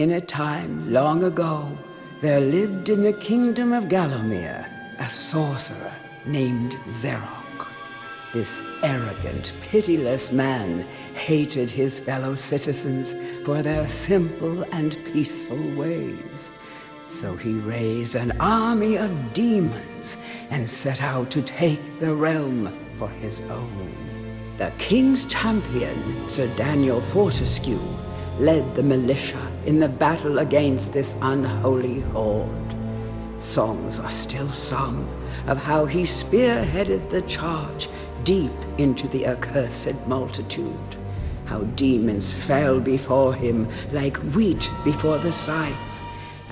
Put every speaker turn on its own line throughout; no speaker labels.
In a time long ago, there lived in the kingdom of Gallowmere a sorcerer named Zerok. This arrogant, pitiless man hated his fellow citizens for their simple and peaceful ways. So he raised an army of demons and set out to take the realm for his own. The king's champion, Sir Daniel Fortescue, led the militia in the battle against this unholy horde. Songs are still sung of how he spearheaded the charge deep into the accursed multitude, how demons fell before him like wheat before the scythe,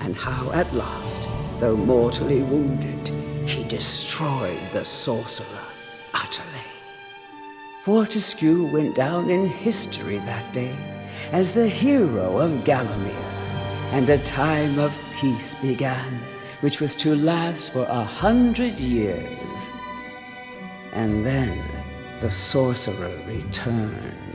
and how at last, though mortally wounded, he destroyed the sorcerer utterly. Fortescue went down in history that day as the hero of Gallowmere, and a time of peace began, which was to last for 100 years. And then the sorcerer returned.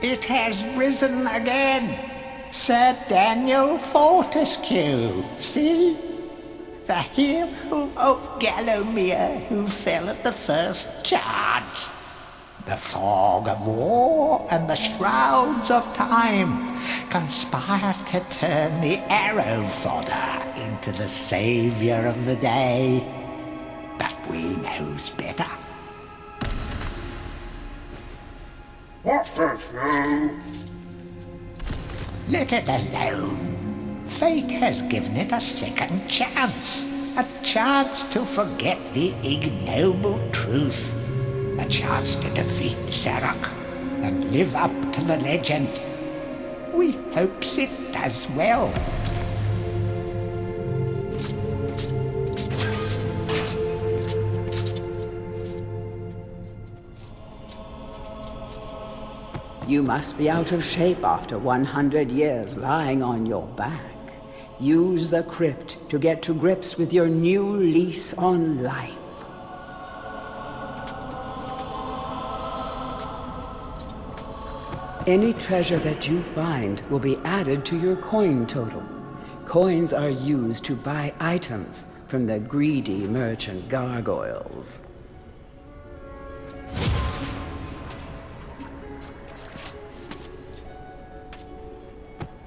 It has risen again. Sir Daniel Fortescue, see? The hero of Gallowmere who fell at the first charge. The fog of war and the shrouds of time conspire to turn the arrow fodder into the saviour of the day. But we knows better. Let it alone. Fate has given it a second chance. A chance to forget the ignoble truth. A chance to defeat Zarok and live up to the legend. We hopes it does well.
You must be out of shape after 100 years lying on your back. Use the crypt to get to grips with your new lease on life. Any treasure that you find will be added to your coin total. Coins are used to buy items from the greedy merchant gargoyles.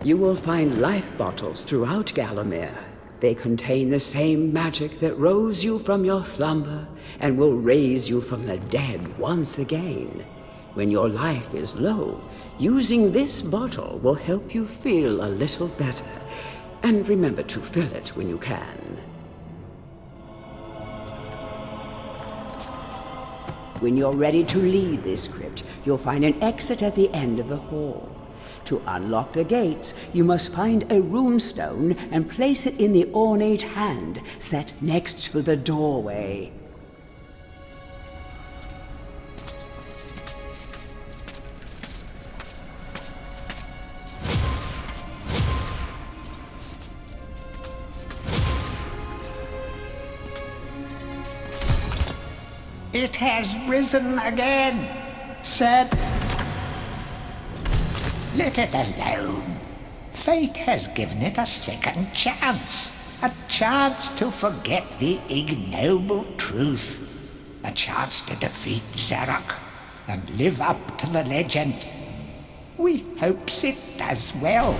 You will find life bottles throughout Gallowmere. They contain the same magic that rose you from your slumber and will raise you from the dead once again. When your life is low, using this bottle will help you feel a little better. And remember to fill it when you can. When you're ready to leave this crypt, you'll find an exit at the end of the hall. To unlock the gates, you must find a runestone and place it in the ornate hand set next to the doorway.
It has risen again, said. Let it alone. Fate has given it a second chance. A chance to forget the ignoble truth. A chance to defeat Zarok and live up to the legend. We hopes it does well.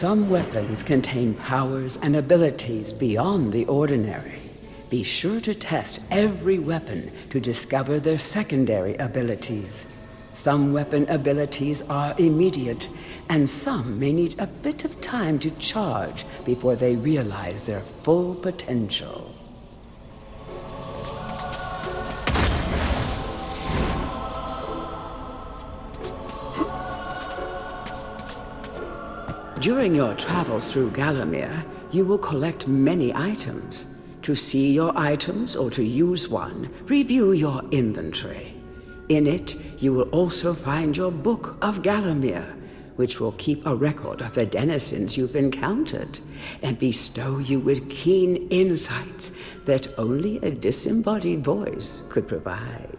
Some weapons contain powers and abilities beyond the ordinary. Be sure to test every weapon to discover their secondary abilities. Some weapon abilities are immediate, and some may need a bit of time to charge before they realize their full potential. During your travels through Gallowmere, you will collect many items. To see your items or to use one, review your inventory. In it, you will also find your Book of Gallowmere, which will keep a record of the denizens you've encountered and bestow you with keen insights that only a disembodied voice could provide.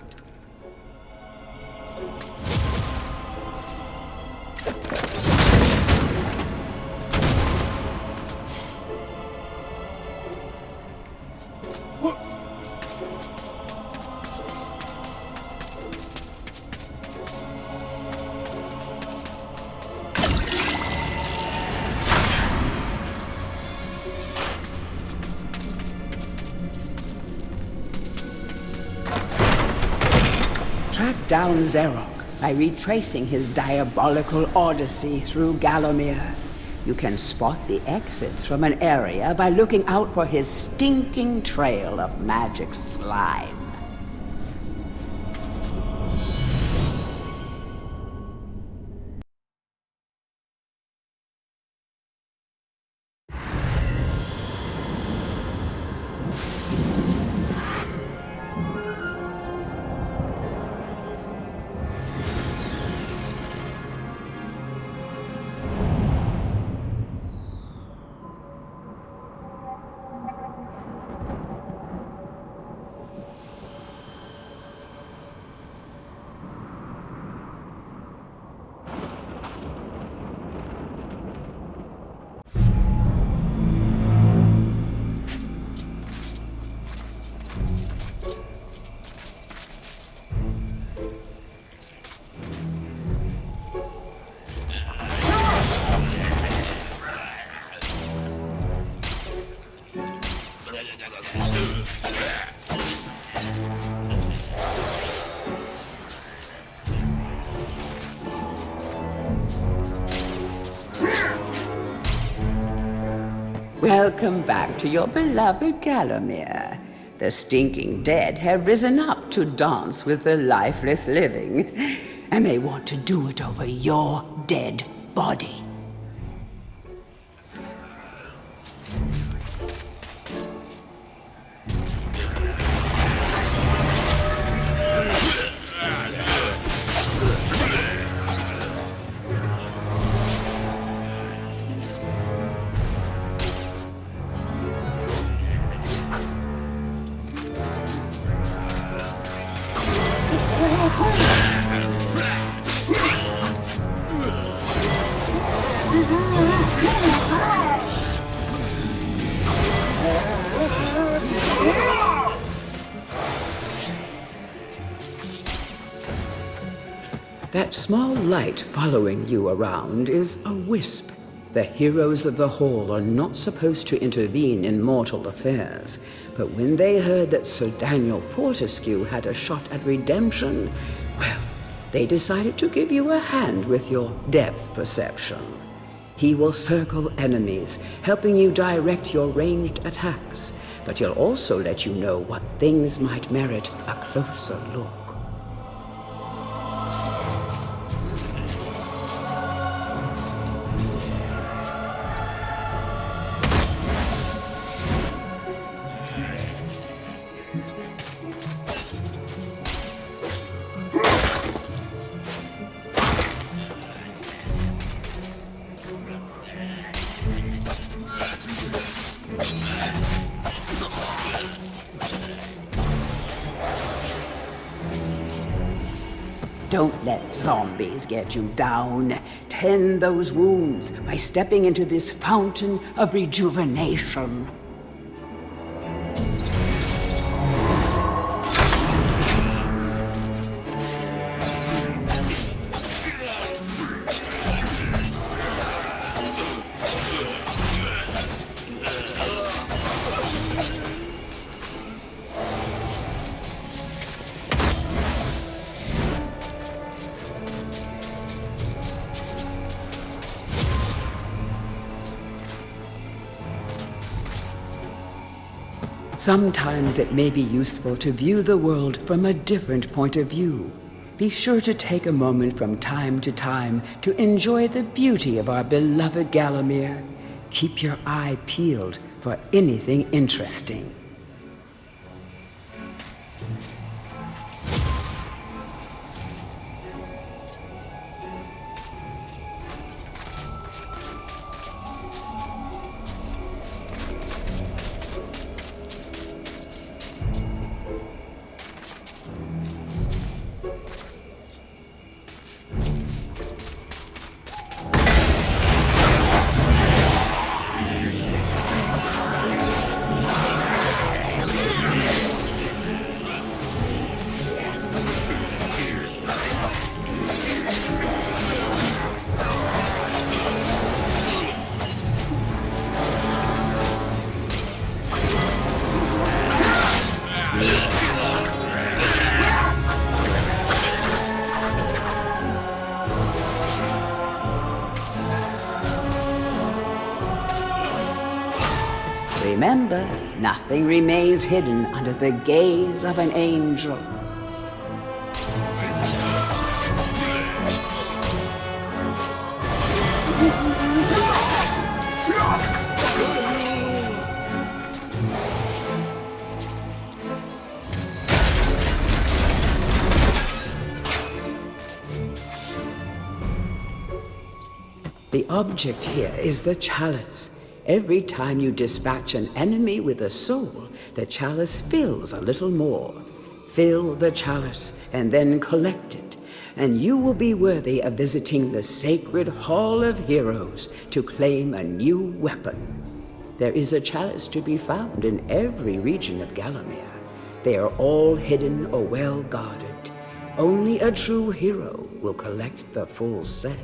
Track down Zarok by retracing his diabolical odyssey through Gallowmere. You can spot the exits from an area by looking out for his stinking trail of magic slime. Welcome back to your beloved Gallowmere. The stinking dead have risen up to dance with the lifeless living, and they want to do it over your dead body. That small light following you around is a wisp. The heroes of the Hall are not supposed to intervene in mortal affairs, but when they heard that Sir Daniel Fortescue had a shot at redemption, well, they decided to give you a hand with your depth perception. He will circle enemies, helping you direct your ranged attacks, but he'll also let you know what things might merit a closer look. Don't let zombies get you down. Tend those wounds by stepping into this fountain of rejuvenation. Sometimes it may be useful to view the world from a different point of view. Be sure to take a moment from time to time to enjoy the beauty of our beloved Gallowmere. Keep your eye peeled for anything interesting. Remember, nothing remains hidden under the gaze of an angel. The object here is the chalice. Every time you dispatch an enemy with a soul, the chalice fills a little more. Fill the chalice and then collect it, and you will be worthy of visiting the sacred Hall of Heroes to claim a new weapon. There is a chalice to be found in every region of Gallowmere. They are all hidden or well guarded. Only a true hero will collect the full set.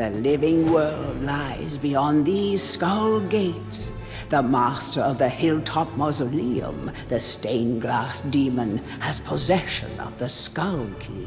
The living world lies beyond these skull gates. The master of the hilltop mausoleum, the stained glass demon, has possession of the skull key.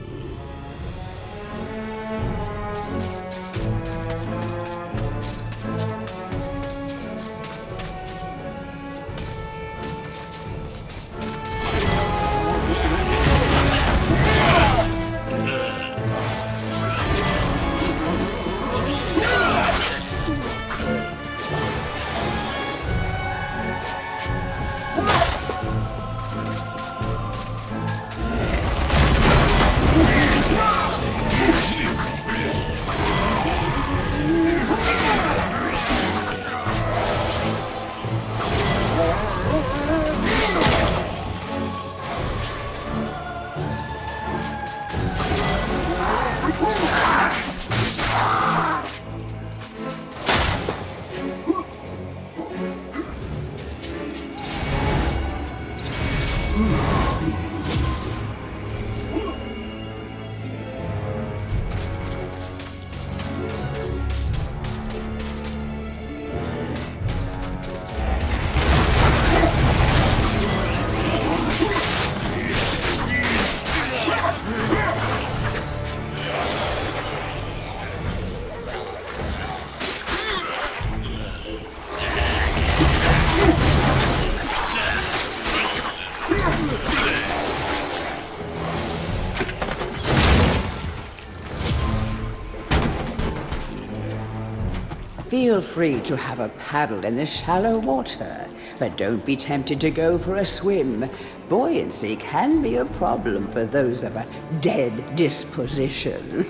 Feel free to have a paddle in the shallow water, but don't be tempted to go for a swim. Buoyancy can be a problem for those of a dead disposition.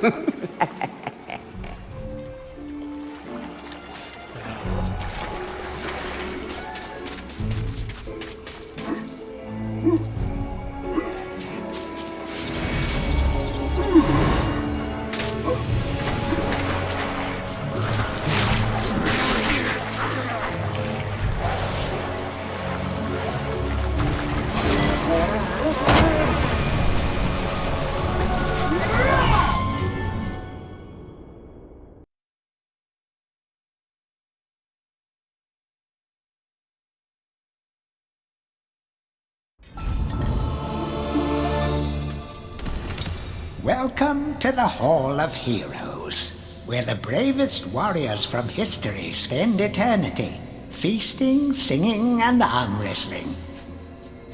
Welcome to the Hall of Heroes, where the bravest warriors from history spend eternity, feasting, singing, and arm wrestling.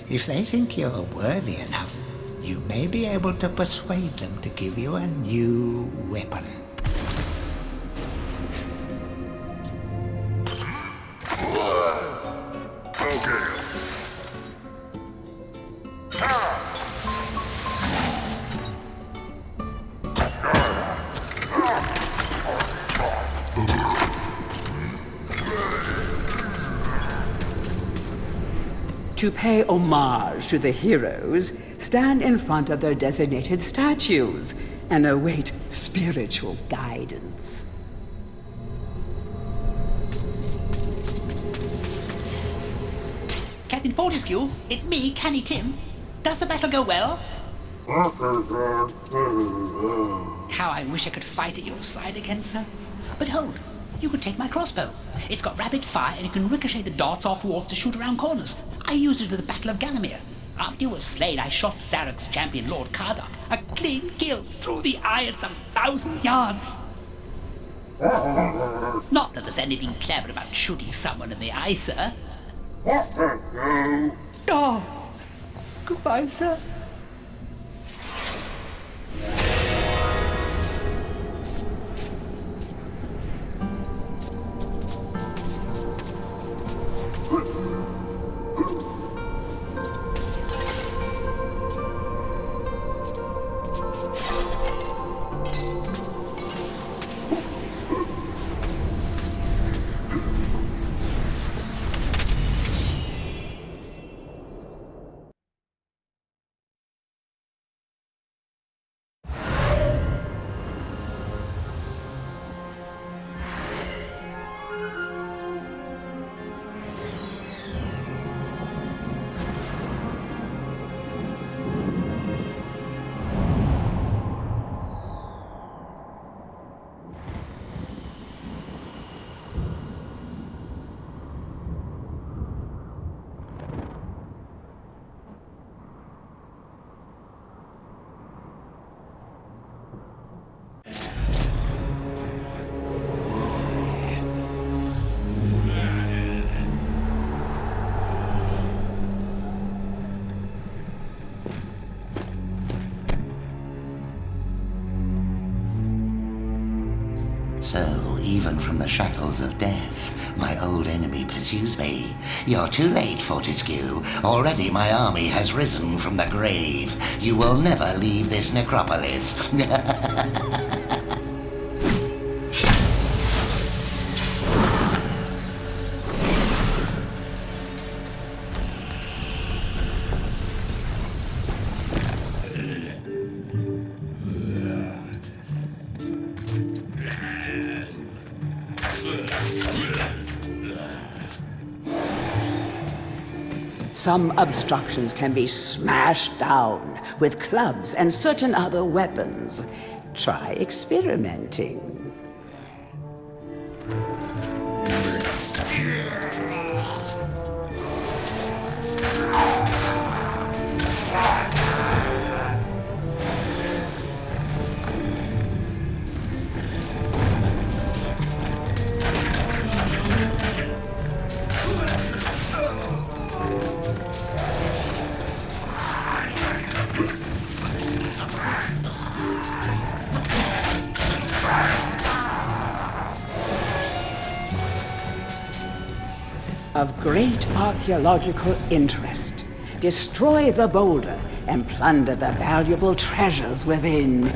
If they think you're worthy enough, you may be able to persuade them to give you a new weapon.
To pay homage to the heroes, stand in front of their designated statues and await spiritual guidance.
Captain Fortescue, it's me, Canny Tim. Does the battle go well? How I wish I could fight at your side again, sir. But hold, you could take my crossbow. It's got rapid fire and you can ricochet the darts off walls to shoot around corners. I used it at the Battle of Gallowmere. After you were slain, I shot Zarok's champion, Lord Kardok. A clean kill through the eye at some 1,000 yards. Not that there's anything clever about shooting someone in the eye, sir. Oh, goodbye, sir.
So, even from the shackles of death, my old enemy pursues me. You're too late, Fortescue. Already my army has risen from the grave. You will never leave this necropolis.
Some obstructions can be smashed down with clubs and certain other weapons. Try experimenting. Of great archaeological interest, destroy the boulder and plunder the valuable treasures within.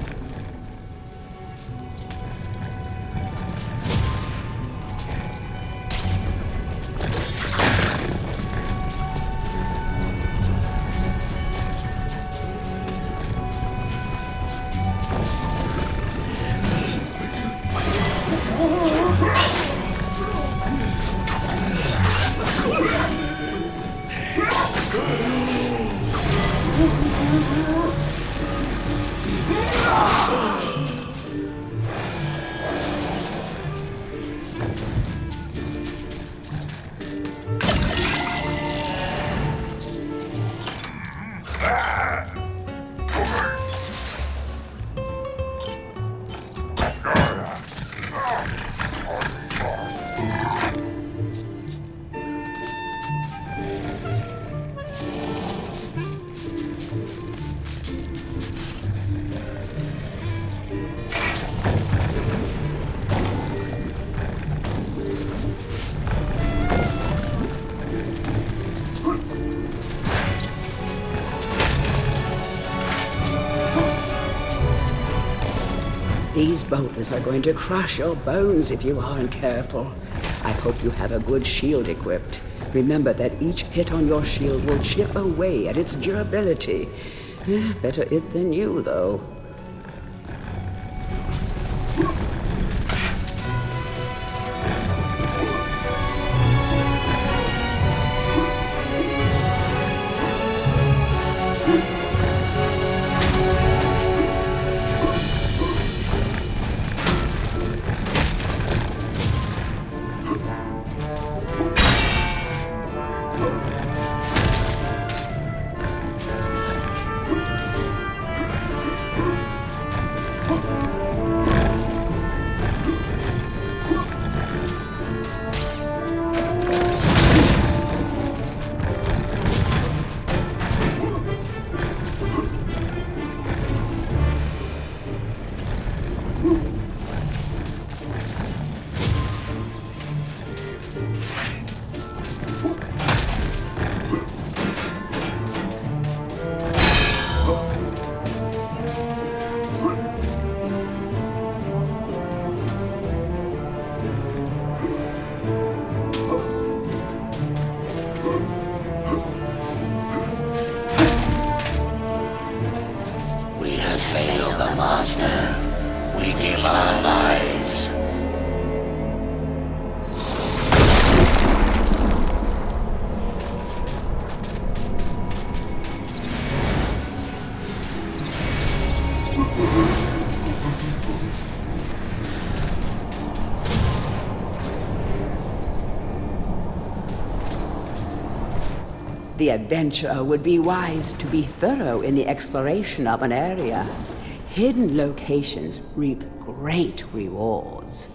These boulders are going to crush your bones if you aren't careful. I hope you have a good shield equipped. Remember that each hit on your shield will chip away at its durability. Better it than you, though.
Fail the Master. We give our lives.
The adventurer would be wise to be thorough in the exploration of an area. Hidden locations reap great rewards.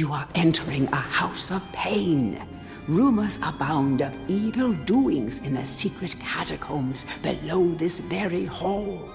You are entering a house of pain. Rumors abound of evil doings in the secret catacombs below this very hall.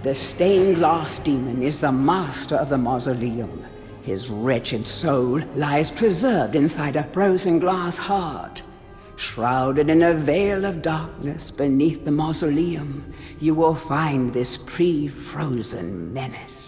The stained glass demon is the master of the mausoleum. His wretched soul lies preserved inside a frozen glass heart. Shrouded in a veil of darkness beneath the mausoleum, you will find this pre-frozen menace.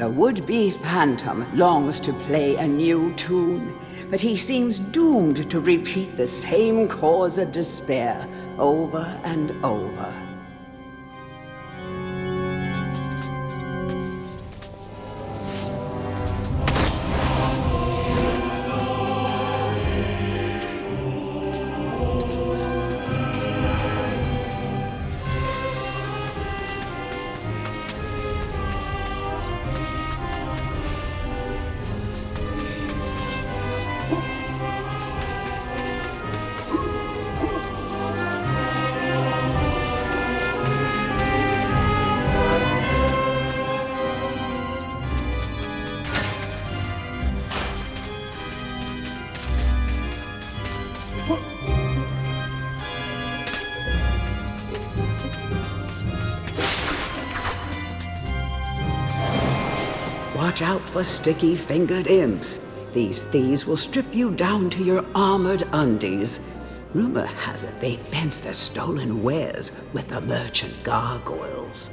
The would-be phantom longs to play a new tune, but he seems doomed to repeat the same cause of despair over and over. Watch out for sticky-fingered imps. These thieves will strip you down to your armored undies. Rumor has it they fence their stolen wares with the merchant gargoyles.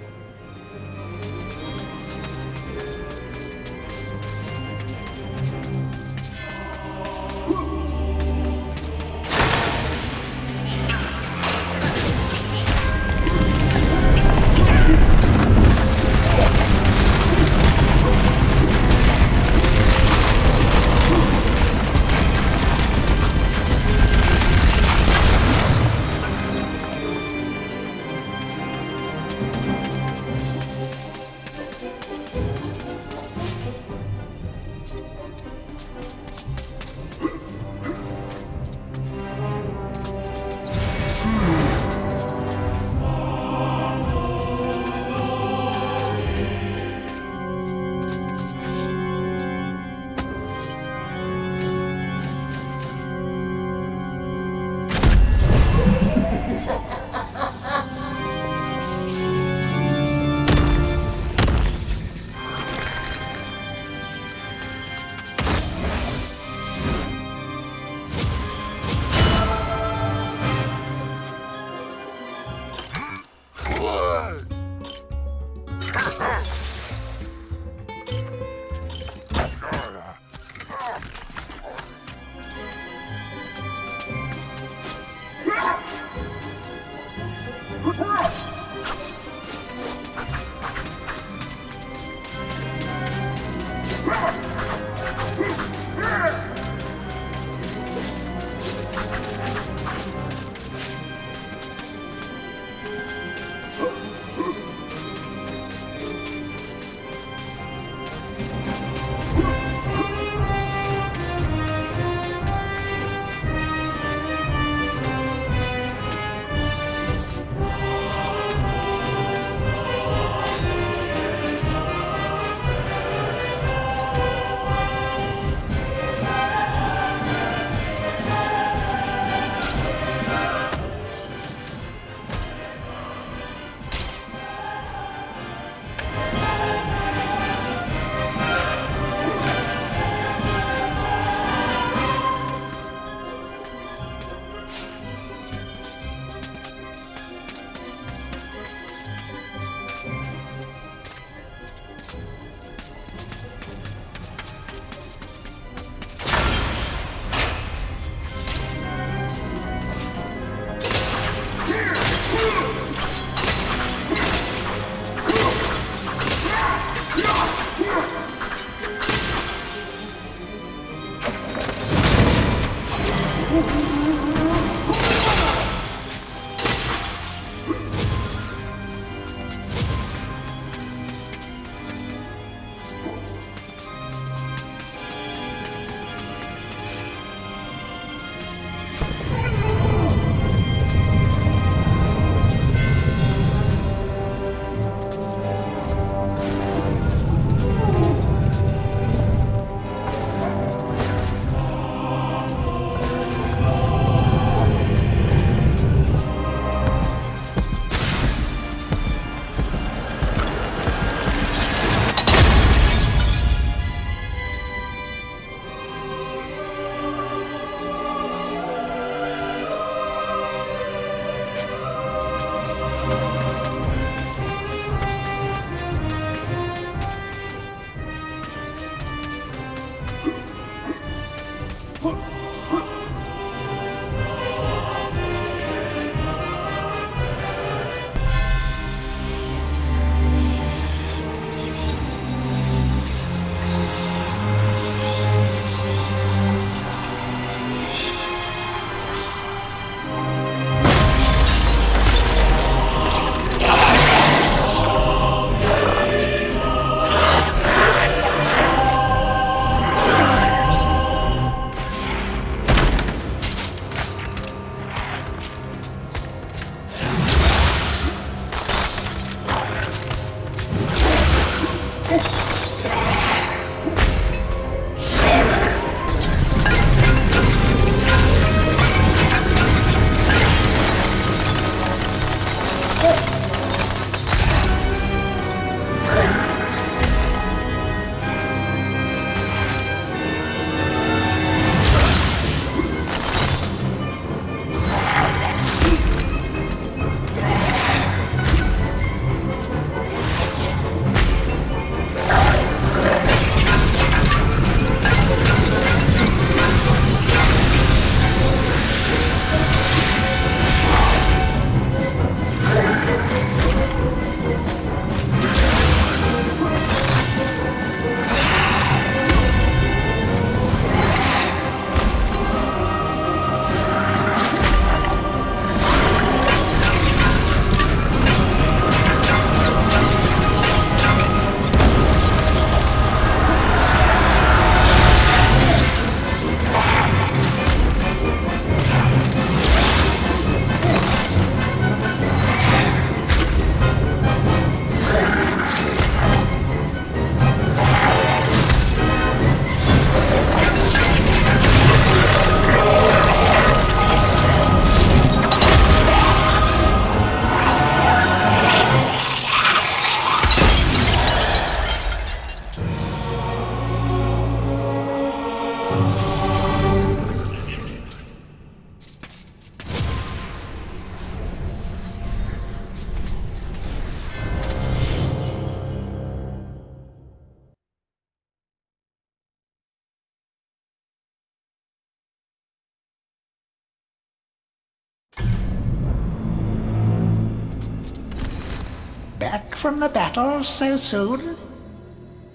Back from the battle so soon?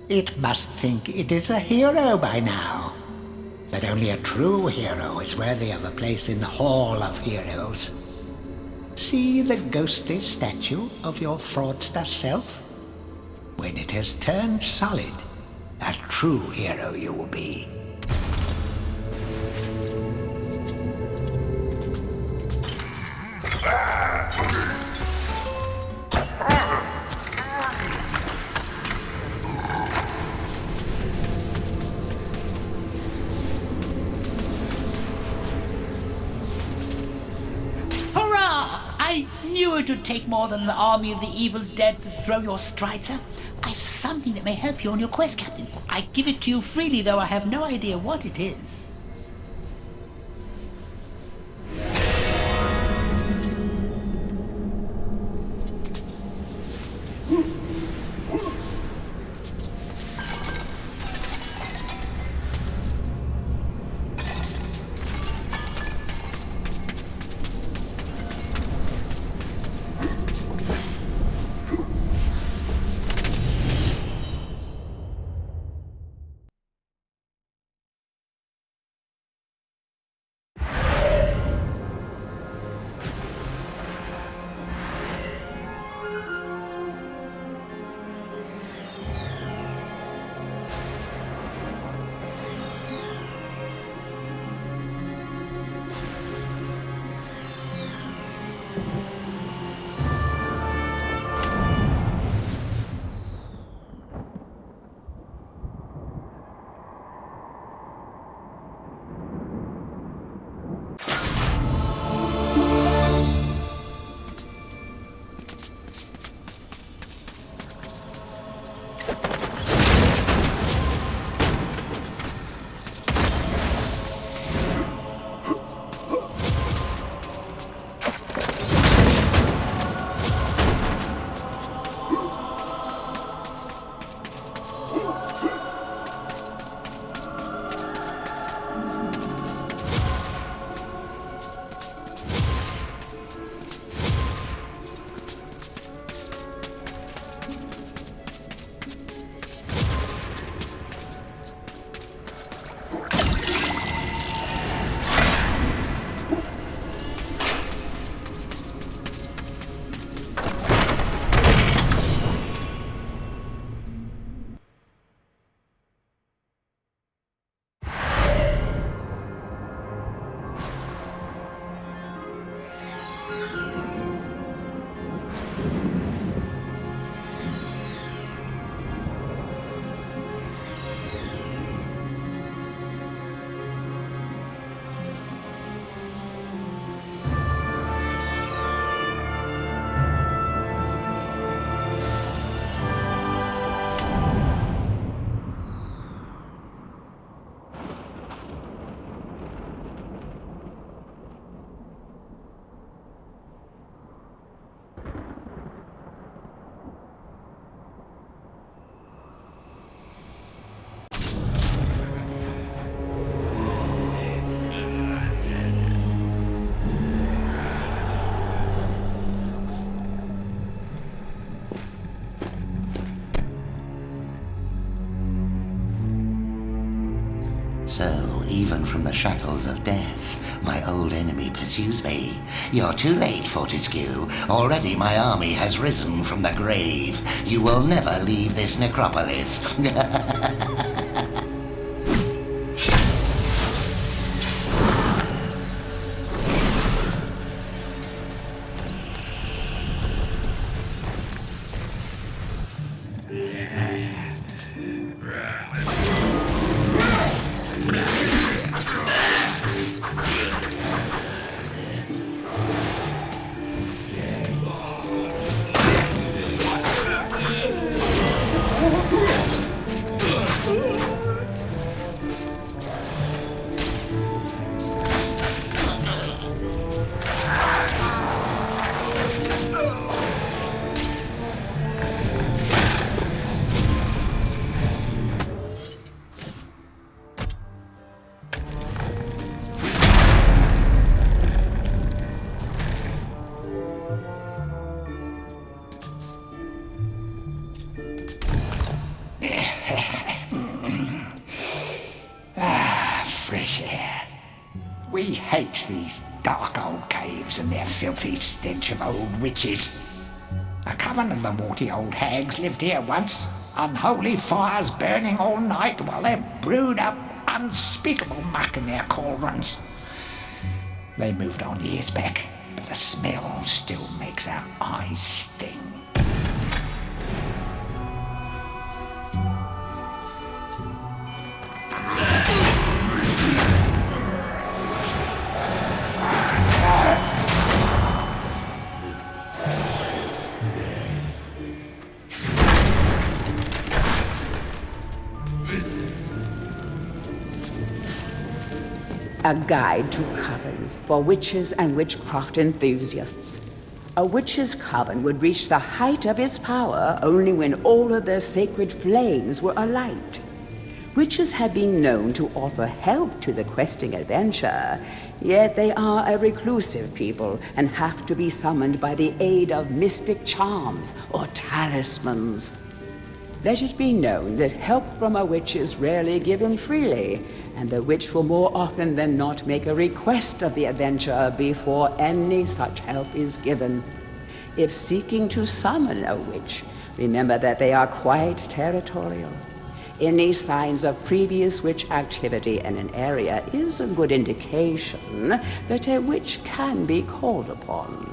It must think it is a hero by now. But only a true hero is worthy of a place in the Hall of Heroes. See the ghostly statue of your fraudster self? When it has turned solid, a true hero you will be.
I knew it would take more than an army of the evil dead to throw your strider. I've something that may help you on your quest, Captain. I give it to you freely, though I have no idea what it is.
So, even from the shackles of death, my old enemy pursues me. You're too late, Fortescue. Already my army has risen from the grave. You will never leave this necropolis.
Fresh air. We hate these dark old caves and their filthy stench of old witches. A coven of the warty old hags lived here once, unholy fires burning all night while they brewed up unspeakable muck in their cauldrons. They moved on years back, but the smell still makes our eyes sting.
A guide to covens for witches and witchcraft enthusiasts. A witch's coven would reach the height of its power only when all of their sacred flames were alight. Witches have been known to offer help to the questing adventurer, yet they are a reclusive people and have to be summoned by the aid of mystic charms or talismans. Let it be known that help from a witch is rarely given freely, and the witch will more often than not make a request of the adventurer before any such help is given. If seeking to summon a witch, remember that they are quite territorial. Any signs of previous witch activity in an area is a good indication that a witch can be called upon.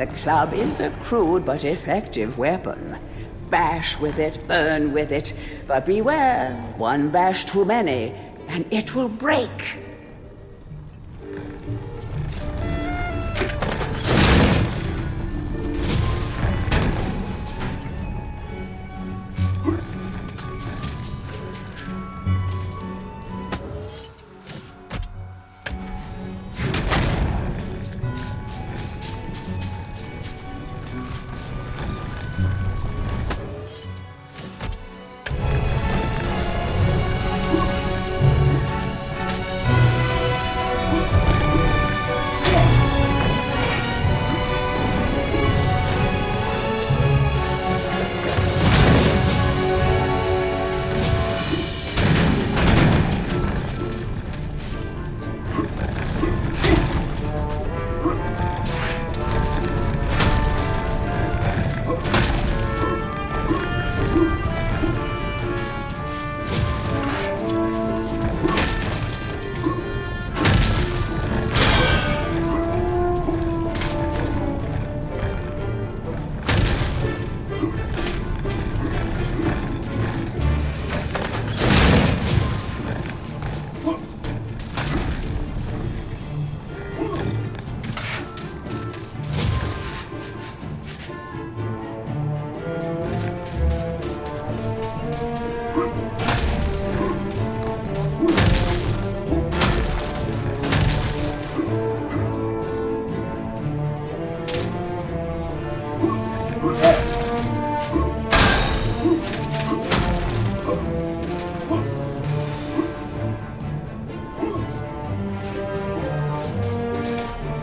The club is a crude but effective weapon. Bash with it, burn with it, but beware, one bash too many, and it will break.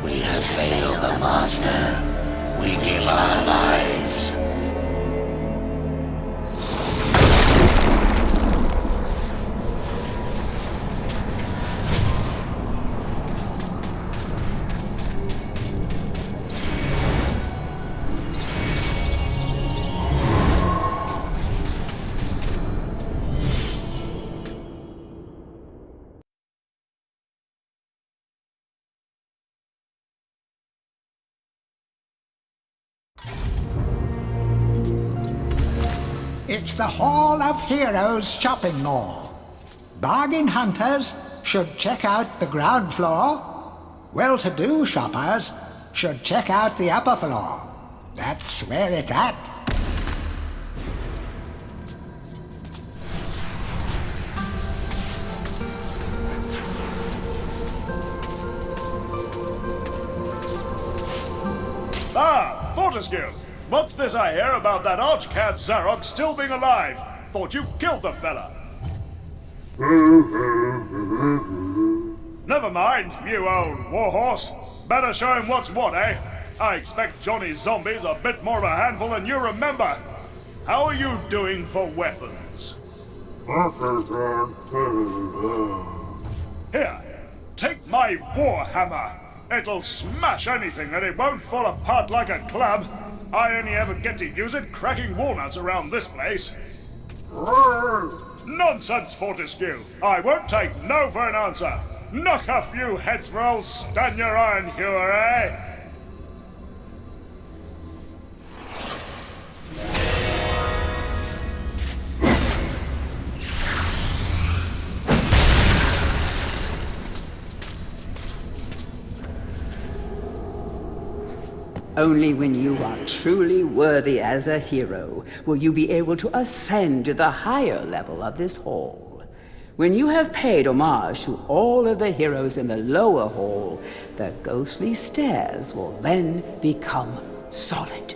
We have failed the Master. We give our lives.
It's the Hall of Heroes shopping mall. Bargain hunters should check out the ground floor. Well-to-do shoppers should check out the upper floor. That's where it's at.
Ah, Fortescue! What's this I hear about that archcad Zarok still being alive? Thought you killed the fella. Never mind, you old warhorse. Better show him what's what, eh? I expect Johnny's zombies a bit more of a handful than you remember. How are you doing for weapons? Here, take my warhammer. It'll smash anything and it won't fall apart like a club. I only ever get to use it cracking walnuts around this place. Nonsense, Fortescue. I won't take no for an answer. Knock a few heads for old Stan your iron hewer, eh?
Only when you are truly worthy as a hero will you be able to ascend to the higher level of this hall. When you have paid homage to all of the heroes in the lower hall, the ghostly stairs will then become solid.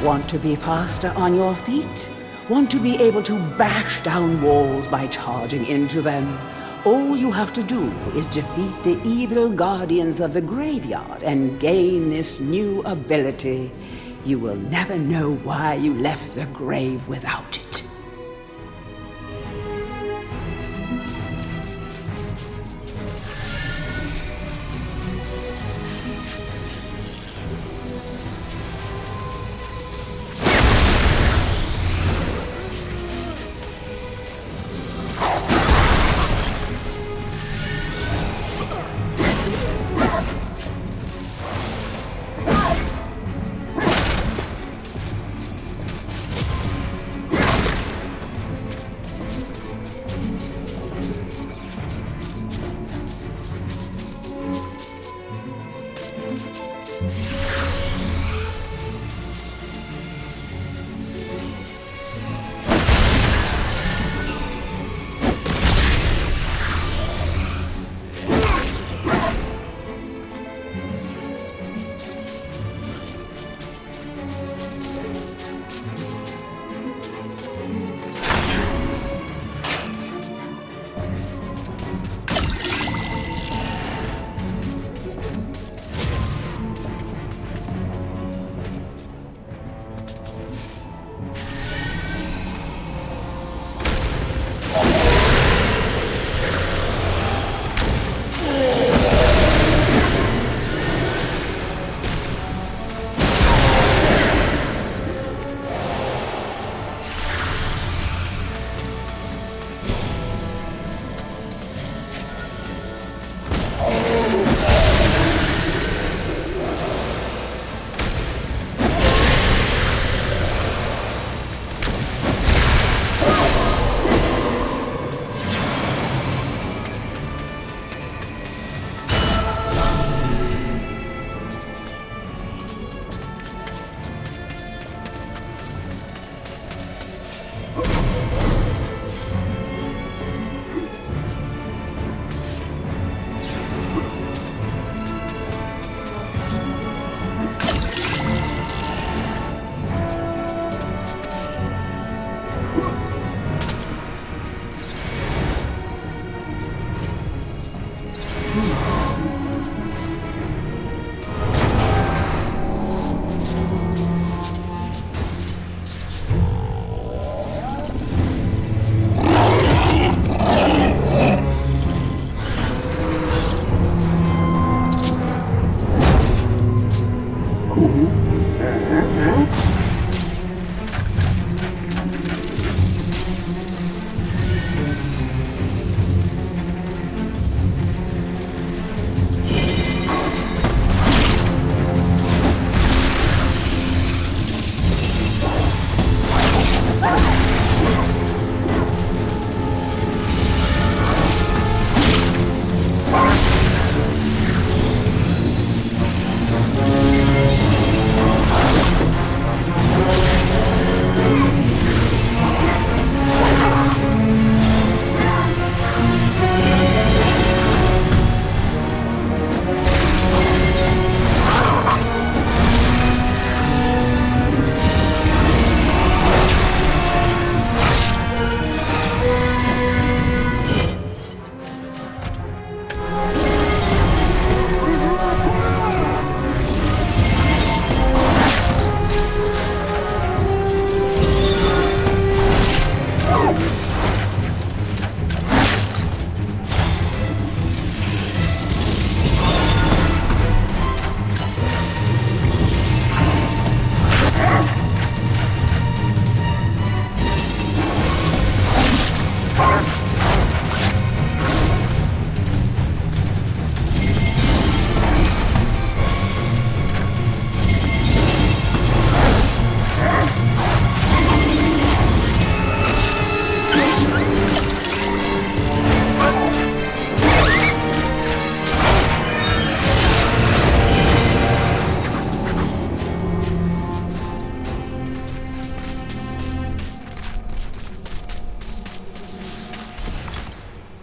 Want to be faster on your feet? Want to be able to bash down walls by charging into them? All you have to do is defeat the evil guardians of the graveyard and gain this new ability. You will never know why you left the grave without it.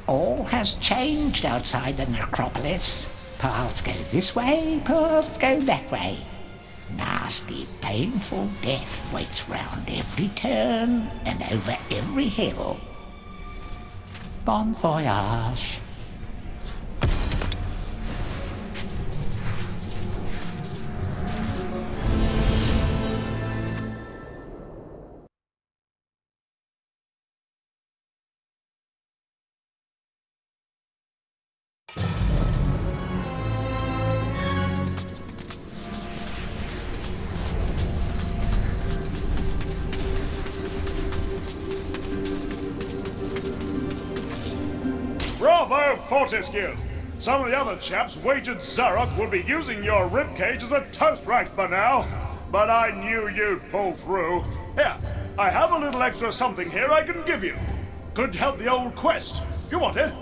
All has changed outside the necropolis. Paths go this way, paths go that way. nasty, painful death waits round every turn and over every hill. Bon voyage.
Bravo, Fortescue! Some of the other chaps wagered Zarok would be using your ribcage as a toast rack by now. But I knew you'd pull through. Here, I have a little extra something here I can give you. Could help the old quest. You want it?